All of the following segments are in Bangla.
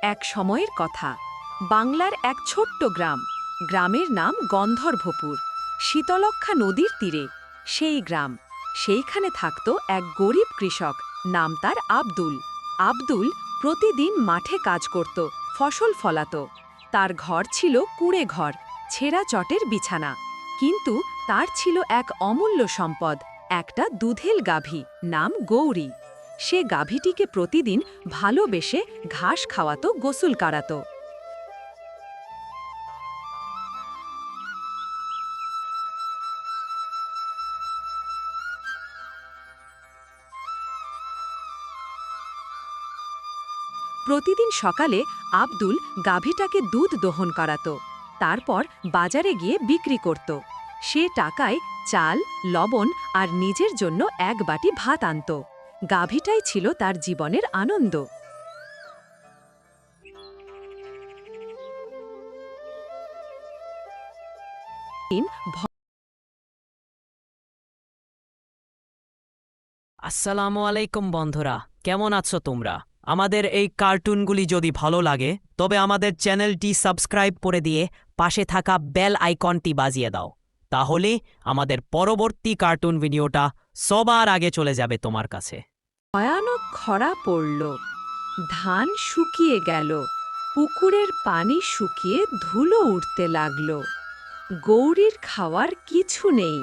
এক সময়ের কথা। বাংলার এক ছোট্ট গ্রাম। গ্রামের নাম গন্ধর্বপুর। শীতলক্ষ্যা নদীর তীরে সেই গ্রাম। সেইখানে থাকত এক গরিব কৃষক, নাম তার আব্দুল। আব্দুল প্রতিদিন মাঠে কাজ করত, ফসল ফলাত। তার ঘর ছিল কুঁড়ে ঘর, ছেঁড়া চটের বিছানা। কিন্তু তার ছিল এক অমূল্য সম্পদ, একটা দুধেল গাভী, নাম গৌরী। সে গাভীটিকে প্রতিদিন ভালোবেসে ঘাস খাওয়াতো, গোসল করাতো। প্রতিদিন সকালে আব্দুল গাভীটাকে দুধ দোহন করাতো, তারপর বাজারে গিয়ে বিক্রি করত। সে টাকায় চাল, লবণ আর নিজের জন্য এক বাটি ভাত আনত। গাভীটাই ছিল তার জীবনের আনন্দ। দিন আসসালামু আলাইকুম বন্ধুরা, কেমন আছো তোমরা? আমাদের এই কার্টুনগুলি যদি ভালো লাগে তবে আমাদের চ্যানেলটি সাবস্ক্রাইব করে দিয়ে পাশে থাকা বেল আইকনটি বাজিয়ে দাও। তাহলে আমাদের পরবর্তী কার্টুন ভিডিওটা সবার আগে চলে যাবে তোমার কাছে। ভয়ানক খরা পড়ল। ধান শুকিয়ে গেল, পুকুরের পানি শুকিয়ে ধুলো উঠতে লাগল। গৌরীর খাওয়ার কিছু নেই,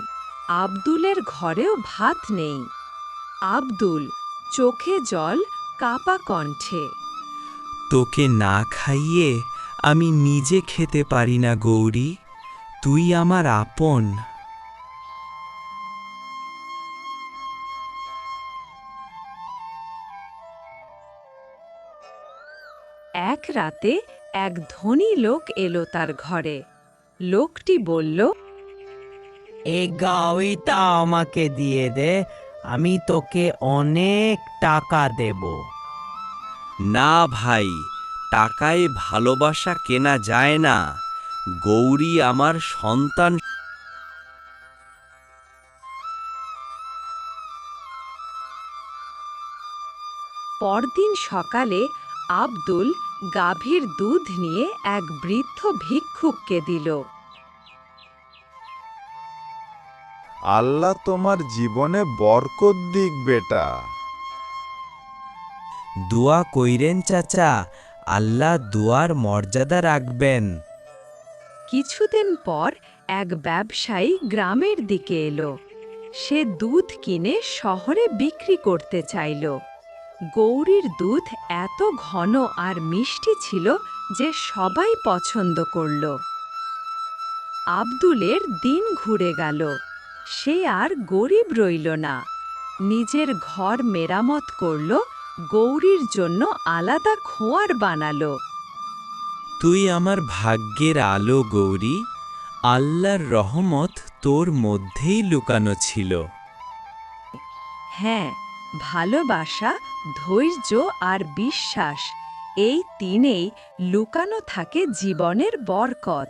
আব্দুলের ঘরেও ভাত নেই। আব্দুল চোখে জল, কাপা কণ্ঠে। তোকে না খাইয়ে আমি নিজে খেতে পারি না গৌরী, তুই আমার আপন। এক রাতে এক ধনী লোক এলো তার ঘরে। লোকটি বলল, এই গাওইটা আমাকে দিয়ে দে, আমি তোকে অনেক টাকা দেব। না ভাই, টাকায় ভালোবাসা কেনা যায় না। গৌরী আমার সন্তান। পরদিন সকালে আব্দুল গাভীর দুধ নিয়ে এক বৃদ্ধ ভিক্ষুককে দিল। আল্লাহ তোমার জীবনে বরকত দিক বেটা। দোয়া কইরেন চাচা, আল্লাহ দুয়ার মর্যাদা রাখবেন। কিছুদিন পর এক ব্যবসায়ী গ্রামের দিকে এলো। সে দুধ কিনে শহরে বিক্রি করতে চাইল। গৌরীর দুধ এত ঘন আর মিষ্টি ছিল যে সবাই পছন্দ করল। আব্দুলের দিন ঘুরে গেল। সে আর গরিব রইল না। নিজের ঘর মেরামত করল, গৌরীর জন্য আলাদা খোয়ার বানালো। তুই আমার ভাগ্যের আলো গৌরী, আল্লাহর রহমত তোর মধ্যেই লুকানো ছিল। হ্যাঁ, ভালোবাসা, ধৈর্য আর বিশ্বাস, এই তিনেই লুকানো থাকে জীবনের বরকত।